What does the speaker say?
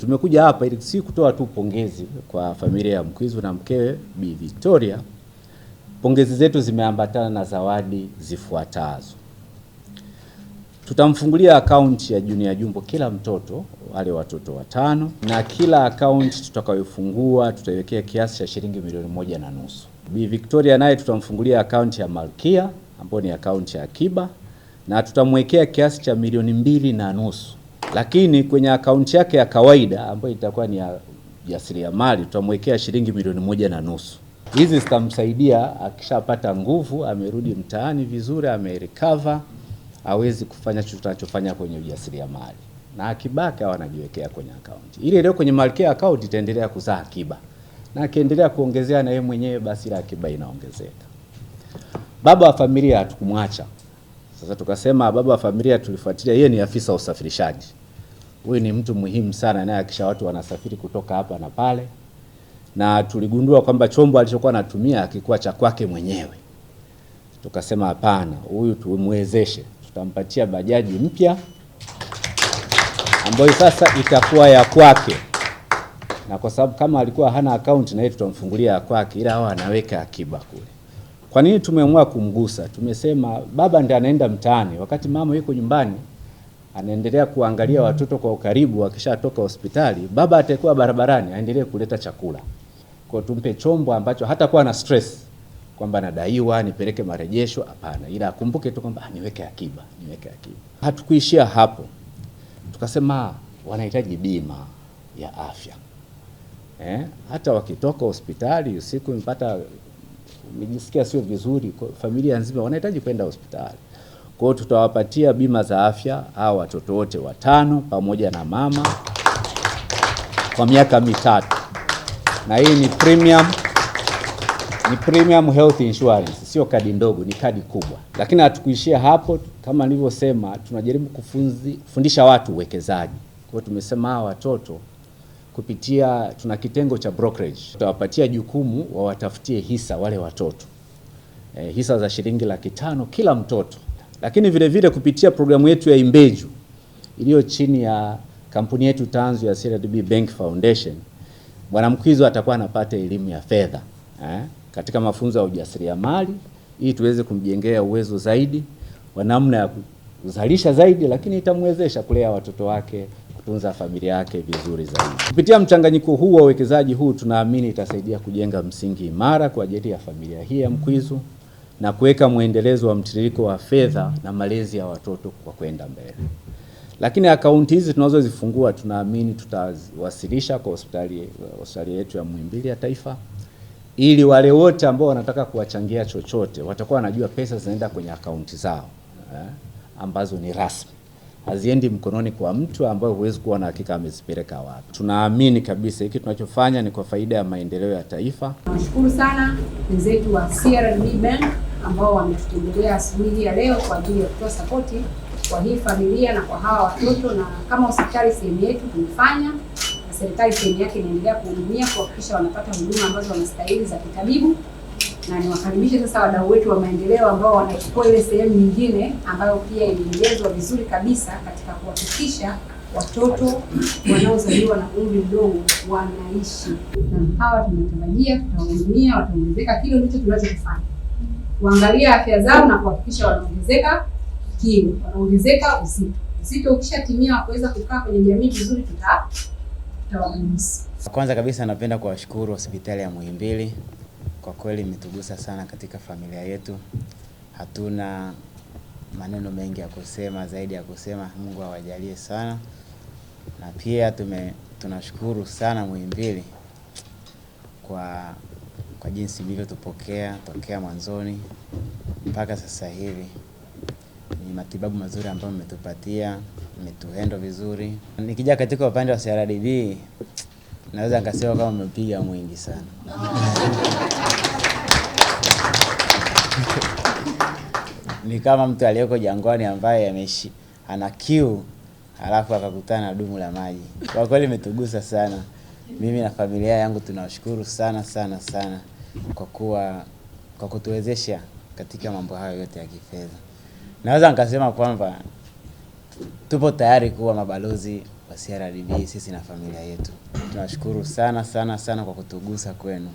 Tumekuja hapa ili si kutoa tu pongezi kwa familia ya Mkwizu na mkewe Bi Victoria. Pongezi zetu zimeambatana na zawadi zifuatazo. Tutamfungulia akaunti ya Junior Jumbo kila mtoto, wale watoto watano, na kila akaunti tutakayofungua tutaiwekea kiasi cha shilingi milioni 1.5. Bi Victoria naye tutamfungulia akaunti ya Malkia ambayo ni akaunti ya akiba na tutamwekea kiasi cha milioni 2.5. Lakini kwenye akaunti yake ya kawaida ambayo itakuwa ni ya jasiriamali tutamwekea shilingi milioni 1.5. Hizi zitamsaidia akishapata nguvu, amerudi mtaani vizuri, amerecover, hawezi kufanya tunachofanya kwenye ujasiriamali. Na akibaki wanajiwekea kwenye akaunti. Ile leo kwenye Malkia account itaendelea kuzaa akiba. Na akiendelea kuongezea na yeye mwenyewe basi ile akiba inaongezeka. Baba wa familia hatukumwacha. Sasa tukasema baba wa familia tulifuatilia, yeye ni afisa usafirishaji. Huyu ni mtu muhimu sana, naye akisha watu wanasafiri kutoka hapa na pale. Na tuligundua kwamba chombo alichokuwa anatumia hakikuwa cha kwake mwenyewe. Tukasema hapana, huyu tumwezeshe. Tutampatia bajaji mpya ambayo sasa itakuwa ya kwake. Na kwa sababu kama alikuwa hana account na yeye tutamfungulia ya kwake, ila hao anaweka akiba kule. Kwa nini tumeamua kumgusa? Tumesema baba ndiye anaenda mtaani wakati mama yuko nyumbani anaendelea kuangalia watoto kwa ukaribu. Wakishatoka hospitali baba atakuwa barabarani aendelee kuleta chakula. Kwa tumpe chombo ambacho hata kuwa na stress kwamba nadaiwa nipeleke marejesho, hapana, ila akumbuke tu kwamba niweke akiba. Hatukuishia hapo. Tukasema wanahitaji bima ya afya. Hata wakitoka hospitali usiku mpata umejisikia sio vizuri, familia nzima wanahitaji kwenda hospitali. Kwa hiyo tutawapatia bima za afya hao watoto wote watano pamoja na mama kwa miaka 3. Na hii ni premium health insurance, sio kadi ndogo, ni kadi kubwa. Lakini hatukuishia hapo, kama nilivyosema tunajaribu kufundisha watu uwekezaji. Kwa hiyo tumesema hawa watoto kupitia tuna kitengo cha brokerage. Tutawapatia jukumu wawatafutie hisa wale watoto. Hisa za shilingi 500,000 kila mtoto. Lakini vile vile kupitia programu yetu ya Imbeju iliyo chini ya kampuni yetu tanzu ya CRDB Bank Foundation, Bwana Mkwizu atakuwa anapata elimu ya fedha katika mafunzo ya ujasiriamali ili tuweze kumjengea uwezo zaidi wa namna ya kuzalisha zaidi, lakini itamwezesha kulea watoto wake, kutunza familia yake vizuri zaidi. Kupitia mchanganyiko huu wa uwekezaji huu tunaamini itasaidia kujenga msingi imara kwa ajili ya familia hii ya Mkwizu na kuweka muendelezo wa mtiririko wa fedha na malezi ya watoto kwa kwenda mbele. Lakini akaunti hizi tunazozifungua tunaamini tutawasilisha kwa hospitali yetu ya Muhimbili ya Taifa ili wale wote ambao wanataka kuwachangia chochote watakuwa wanajua pesa zinaenda kwenye akaunti zao ambazo ni rasmi. Haziendi mkononi kwa mtu ambaye huwezi kuwa na hakika amezipeleka wapi. Tunaamini kabisa hiki tunachofanya ni kwa faida ya maendeleo ya taifa. Nashukuru sana wenzetu wa CRDB Bank ambao wametutembelea asubuhi ya leo kwa ajili ya kutoa support kwa hii familia na kwa hawa watoto, na kama hospitali sehemu yetu tumefanya na serikali sehemu yake inaendelea kuhudumia kuhakikisha wanapata huduma ambazo wanastahili za kitabibu. Na niwakaribishe sasa wadau wetu wa maendeleo ambao wanachukua ile sehemu nyingine ambayo pia imeelezwa vizuri kabisa katika kuhakikisha watoto wanaozaliwa na umri mdogo wanaishi. Na hawa tunatarajia tutawahudumia, wataongezeka kilo, ndicho tunachofanya. Kuangalia afya zao na kuhakikisha wanaongezeka kilo, wanaongezeka uzito. Uzito ukishatimia wa kuweza kukaa kwenye jamii vizuri tutawagusa. Kwanza kabisa napenda kuwashukuru hospitali ya Muhimbili. Kwa kweli imetugusa sana katika familia yetu. Hatuna maneno mengi ya kusema zaidi ya kusema Mungu awajalie sana. Na pia tunashukuru sana Muhimbili kwa jinsi mlivyotupokea tokea mwanzoni mpaka sasa hivi. Ni matibabu mazuri ambayo mmetupatia, mmetuhandle vizuri. Nikija katika upande wa CRDB naweza nikasema kama mmepiga mwingi sana. Ni kama mtu aliyeko jangwani ambaye ana kiu halafu akakutana na dumu la maji. Kwa kweli imetugusa sana. Mimi na familia yangu tunawashukuru sana sana sana kwa kutuwezesha katika mambo hayo yote ya kifedha. Naweza nikasema kwamba tupo tayari kuwa mabalozi wa CRDB sisi na familia yetu. Tunashukuru sana sana sana kwa kutugusa kwenu.